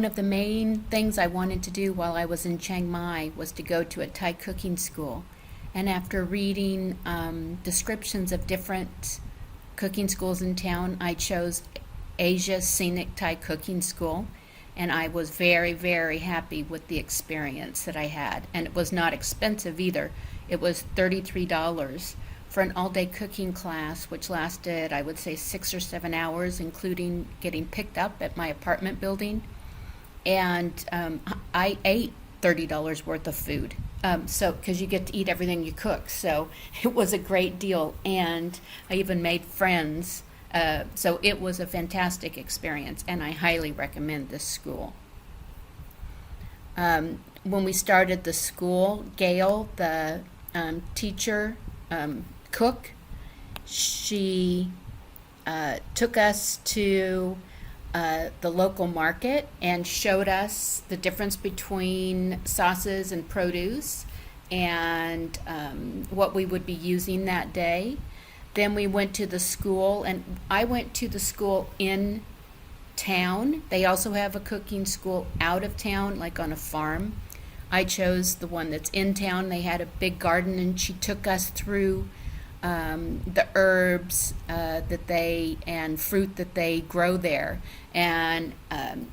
one of the main things I wanted to do while I was in Chiang Mai was to go to a Thai cooking school. And after reading descriptions of different cooking schools in town, I chose Asia Scenic Thai Cooking School. And I was very, very happy with the experience that I had. And it was not expensive either. It was $33 for an all-day cooking class, which lasted, I would say, 6 or 7 hours, including getting picked up at my apartment building. And I ate $30 worth of food, so because you get to eat everything you cook. So it was a great deal, and I even made friends. So it was a fantastic experience, and I highly recommend this school. When we started the school, Gail, the teacher, cook, she took us to the local market and showed us the difference between sauces and produce and what we would be using that day. Then we went to the school, and I went to the school in town. They also have a cooking school out of town, like on a farm. I chose the one that's in town. They had a big garden, and she took us through the herbs and fruit that they grow there, and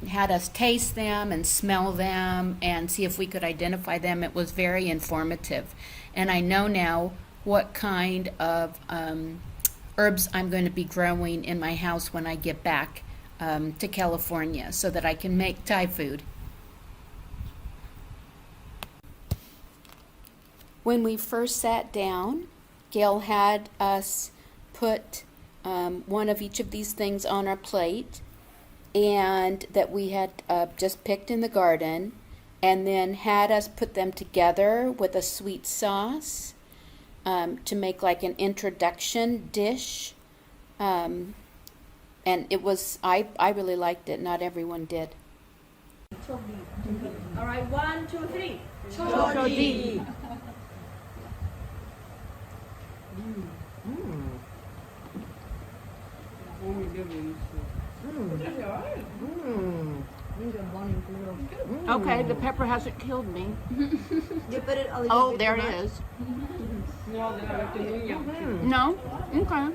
had us taste them and smell them and see if we could identify them. It was very informative, and I know now what kind of herbs I'm going to be growing in my house when I get back to California, so that I can make Thai food. When we first sat down, Gail had us put one of each of these things on our plate, and that we had just picked in the garden, and then had us put them together with a sweet sauce to make like an introduction dish. And it was, I really liked it. Not everyone did. All right, 1, 2, 3. Chodi. Okay, the pepper hasn't killed me. You put it a little Oh, bit there too it much. is. No? Okay.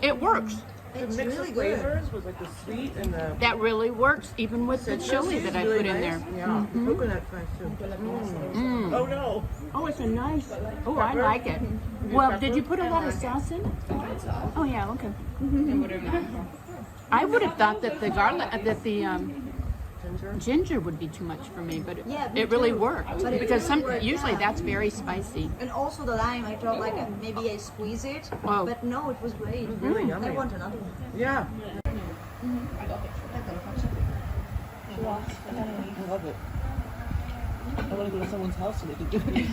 It works. It's The mix really of good. flavors was like the sweet and the That really works, even with the chili that I really put in nice. there. Yeah, the coconut's nice too. Oh no! Oh, it's a nice. Oh, I like it. Well, did you put a lot of sauce in? Oh, yeah. Okay. I would have thought that the garlic, that the ginger would be too much for me, but Yeah, me it really too. worked, But it because really worked, usually yeah. that's very spicy. And also the lime, I thought like maybe I squeeze it, Oh. but no, it was great. Really yummy. I want another one. Yeah. I love it. I want to go to someone's house so they can do it.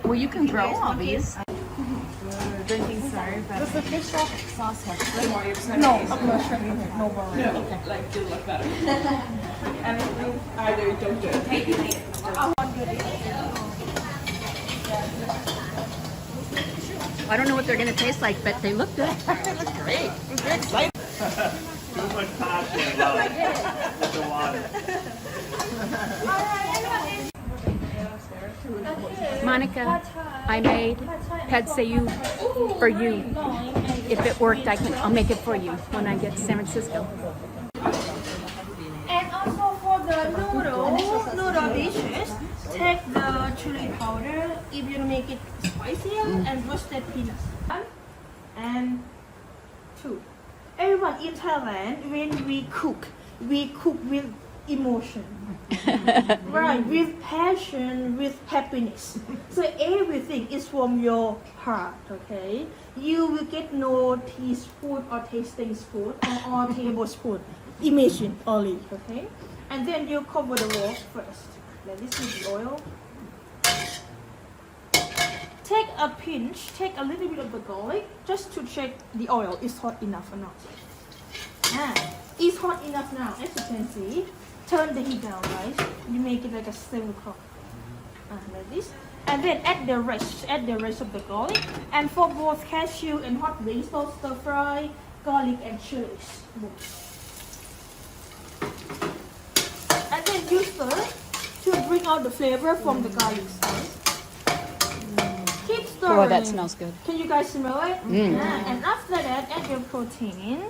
Well, you can grow all these. Drinking sorry, but Does the fish sauce have shrimp? no shrimp, no worry. Like, do look better. Either don't do it. I don't know what they're going to taste like, but they look good. They look great. I'm very excited. Too much passion and love with the water. Monica, I made pad see ew for you. If it worked, I'll make it for you when I get to San Francisco. And also for the noodle dishes, take the chili powder if you make it spicier and roasted peanuts. 1 and 2. Everyone in Thailand, when we cook with emotion. Right, with passion, with happiness. So everything is from your heart, okay? You will get no teaspoon or tasting spoon or tablespoon. Imagine only, okay? And then you cover the wall first. Like this is the oil. Take a pinch, take a little bit of the garlic, just to check the oil is hot enough or not. It's hot enough now, as you can see. Turn the heat down, right? You make it like a 7 o'clock. Like this. And then add the rest of the garlic. And for both cashew and hot wings, so stir fry garlic and chilies. bring out the flavor from the garlic sauce. Keep stirring. Oh, that smells good. Can you guys smell it? Yeah. And after that, add your protein.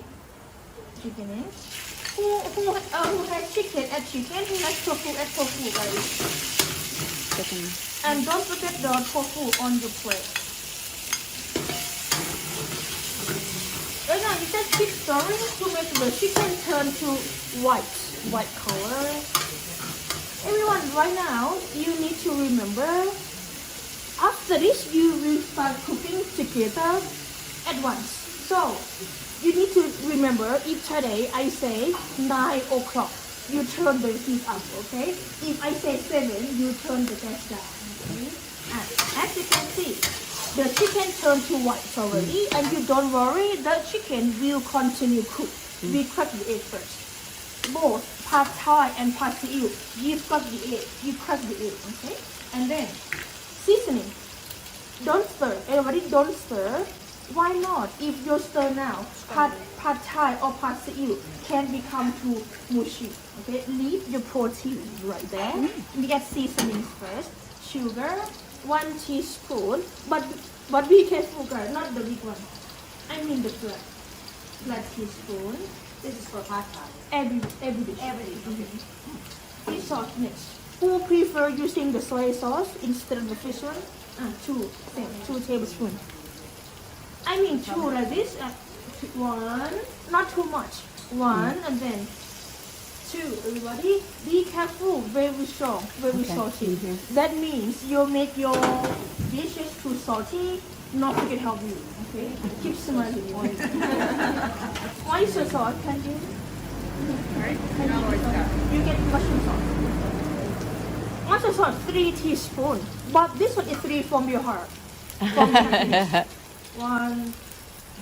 Chicken in. Who has chicken? Add chicken. Who has tofu? Add tofu, guys. Chicken. And don't forget the tofu on your plate. Right now, you just keep stirring to make the chicken turn to white color. Everyone, right now, you need to remember, after this, you will start cooking together at once. So, you need to remember, if today I say 9 o'clock, you turn the heat up, okay? If I say 7, you turn the gas down, okay? And as you can see, the chicken turned to white already, and you don't worry, the chicken will continue cook. We crack the egg first. Both pad thai and pad see ew, you crack the egg, okay? And then seasoning. Don't stir. Everybody, don't stir. Why not? If you stir now, pad thai or pad see ew can become too mushy. Okay, leave your protein right there. We get seasonings first. Sugar, 1 teaspoon, but be careful, guys, not the big one. I mean the flat teaspoon. This is for pad thai. Every dish. Every dish. Fish sauce next. Who prefer using the soy sauce instead of the fish one? 2 tablespoons. I mean 2 like this. 1, not too much. 1 and then 2. Everybody, be careful. Very strong, very salty. That means you make your dishes too salty. Not to get help you. Okay, keep smiling. Oyster sauce, can you? You get mushroom sauce. Oyster sauce, 3 teaspoons. But this one is 3 from your heart. From your heart. 1,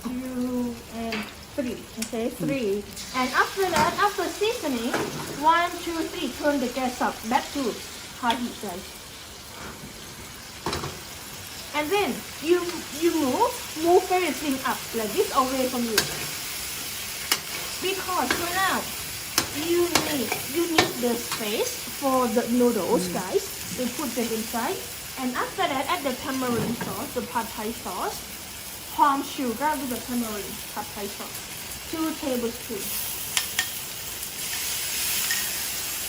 2, and 3. Okay, 3. And after that, after seasoning, 1, 2, 3, turn the gas up. Back to high heat, guys. And then you move everything up like this away from you. Because for now, you need the space for the noodles, guys. So put them inside. And after that, add the tamarind sauce, the pad thai sauce, palm sugar with the tamarind pad thai sauce, 2 tablespoons.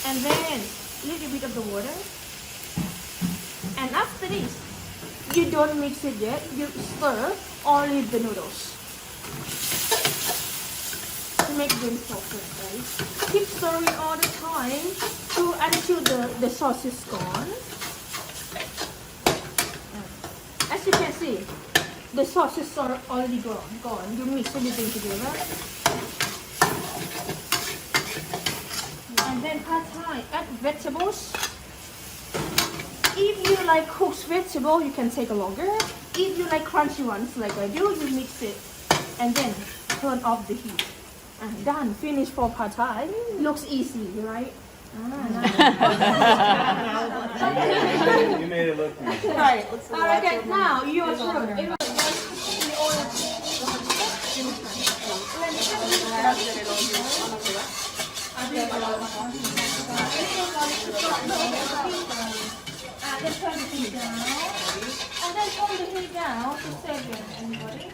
And then a little bit of the water. And after this, you don't mix it yet, you stir only the noodles to make them softer, right? Keep stirring all the time until the sauce is gone. As you can see, the sauce is already gone. You mix everything together. And then pad thai, add vegetables. If you like cooked vegetable, you can take a longer. If you like crunchy ones like I do, you mix it and then turn off the heat. And done. Finished for pad thai. Looks easy, right? You made it look easy. Right, let's Okay, now your turn. Let's turn the heat down. And then turn the heat down to 7, everybody.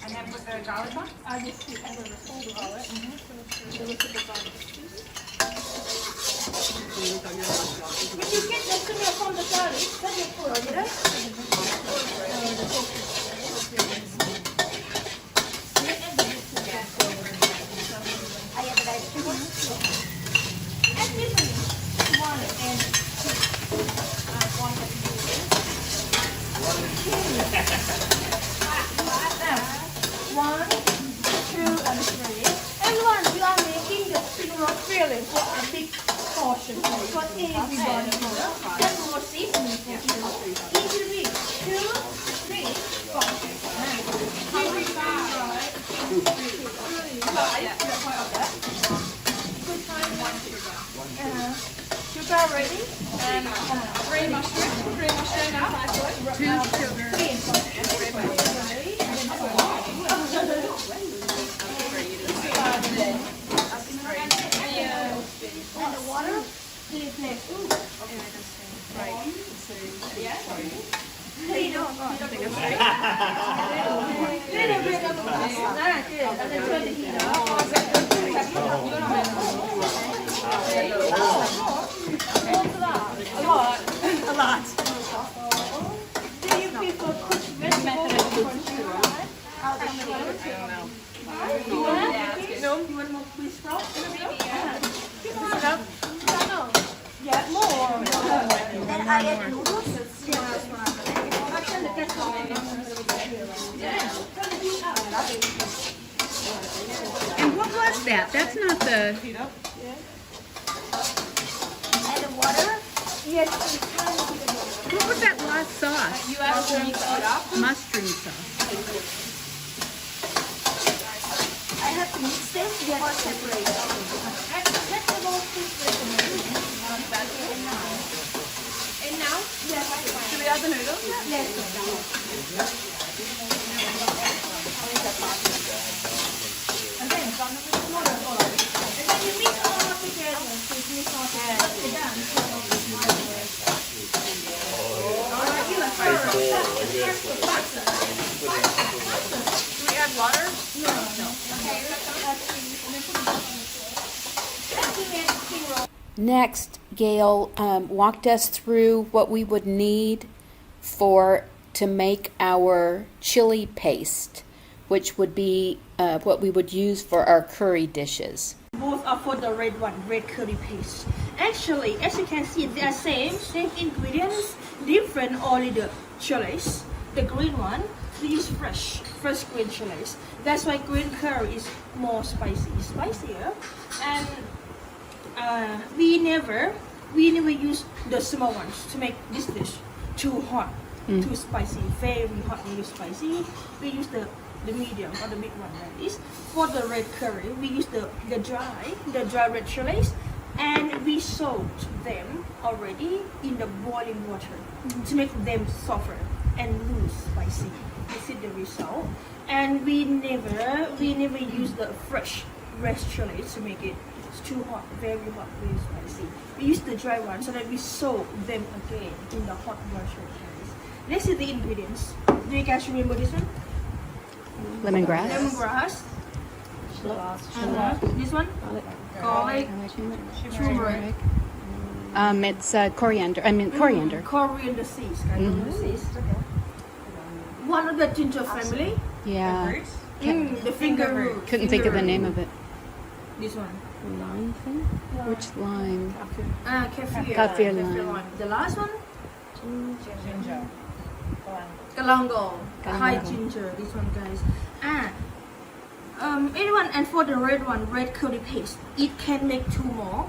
And then put the garlic on? Just keep under the full garlic. When you get the smell from the garlic, then you put it. Add seasoning. 1 and 1, 2, and 3. Everyone, we are making the single filling for a big portion for everybody. That's more seasoning for you. Each will be 2, 3 portions. Sugar ready? And 3 mushrooms. 3 mushrooms now. 2 sugar. 3 and the water, chili flakes. Ooh. Yeah. Three, no. Little bit of good. And then turn the heat A lot. Do you prefer cooked vegetables or crunchy rice? You want more beef sprouts? Yeah, more. Then I add noodles. And what was that? That's not the. Add water. Yes. What was that last sauce? You add sauce. Mushroom sauce. I have to mix this or separate. And now? Yes. Should we add the noodles? And then you mix all together. So you mix all Do we add water? Next, Gail walked us through what we would need to make our chili paste, which would be what we would use for our curry dishes. Both are for the red one, red curry paste. Actually, as you can see, they are same ingredients, different only the chilies. The green one, we use fresh green chilies. That's why green curry is more spicier. And we never use the small ones to make this dish too hot, too spicy, very hot, very spicy. We use the medium or the big one like this. For the red curry, we use the dry red chilies, and we soak them already in the boiling water to make them softer and loose spicy. This is the result. And we never use the fresh red chilies to make it too hot, very spicy. We use the dry one so that we soak them again in the hot water. This is the ingredients. Do you guys remember this one? Lemongrass. Lemongrass. This one? Garlic. Turmeric. It's coriander. Coriander. Coriander seeds. Seeds. One of the ginger family. Yeah. The finger root. Couldn't think of the name of it. This one. Lime thing? Which lime? Kaffir lime. The last one? Galangal. High ginger. This one, guys. Anyone, and for the red one, red curry paste, it can make two more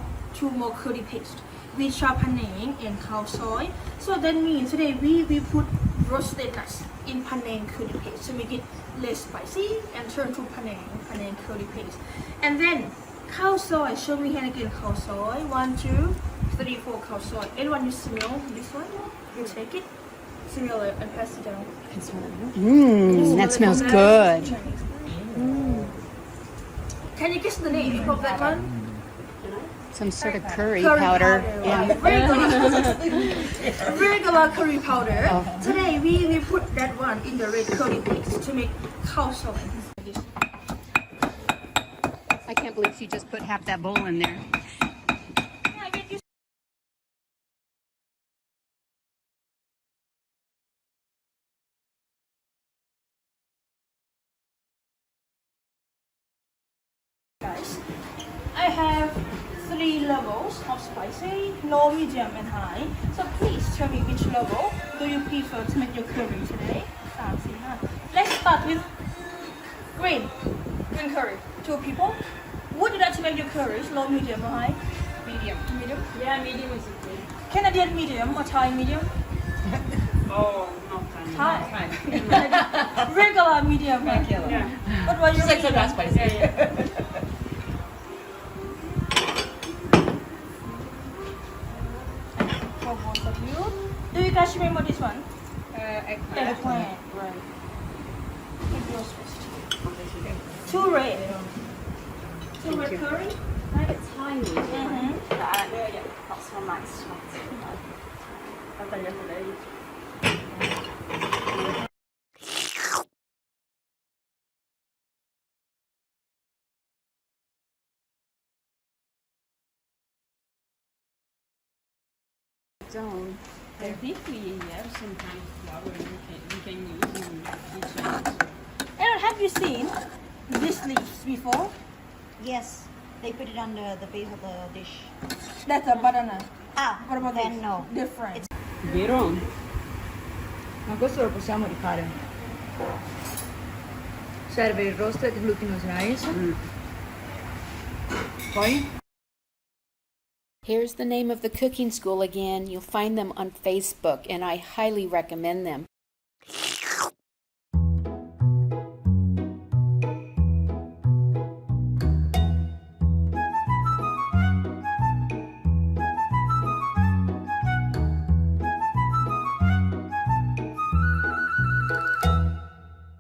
curry paste. We chop panang and cow soy. So that means today we put roasted nuts in panang curry paste to make it less spicy and turn to panang curry paste. And then cow soy. Show me hand again. Cow soy. 1, 2, 3, 4 cow soy. Anyone you smell this one? You take it, smell it, and pass it down. That smells good. Can you guess the name of that one? Some sort of curry powder. Yeah. Regular curry powder. Oh. Today we put that one in the red curry paste to make cow soy. I can't believe she just put half that bowl in there. Guys, I have 3 levels of spicy, low, medium, and high. So please tell me which level do you prefer to make your curry today? Let's start with green curry. 2 people. Would you like to make your curries low, medium, or high? Medium. Medium. Yeah, medium is okay. Canadian medium or Thai medium? Oh, no, Thai. Thai. Regular medium. Regular. Yeah. What was your medium? not spicy. Yeah. For both of you. Do you guys remember this one? Eggplant. Eggplant. Right. Take yours first. 2 red. 2 red curry. Right. tiny. That's so nice. Zone. I think we have some kind of flour you can use in kitchen. Aaron, have you seen these leaves before? Yes, they put it on the base of the dish. That's a banana. Ah, What about then this? no. Different. Vero? Ma questo lo possiamo rifare. Serve il roasted glutinous rice. Poi Here's the name of the cooking school again. You'll find them on Facebook, and I highly recommend them.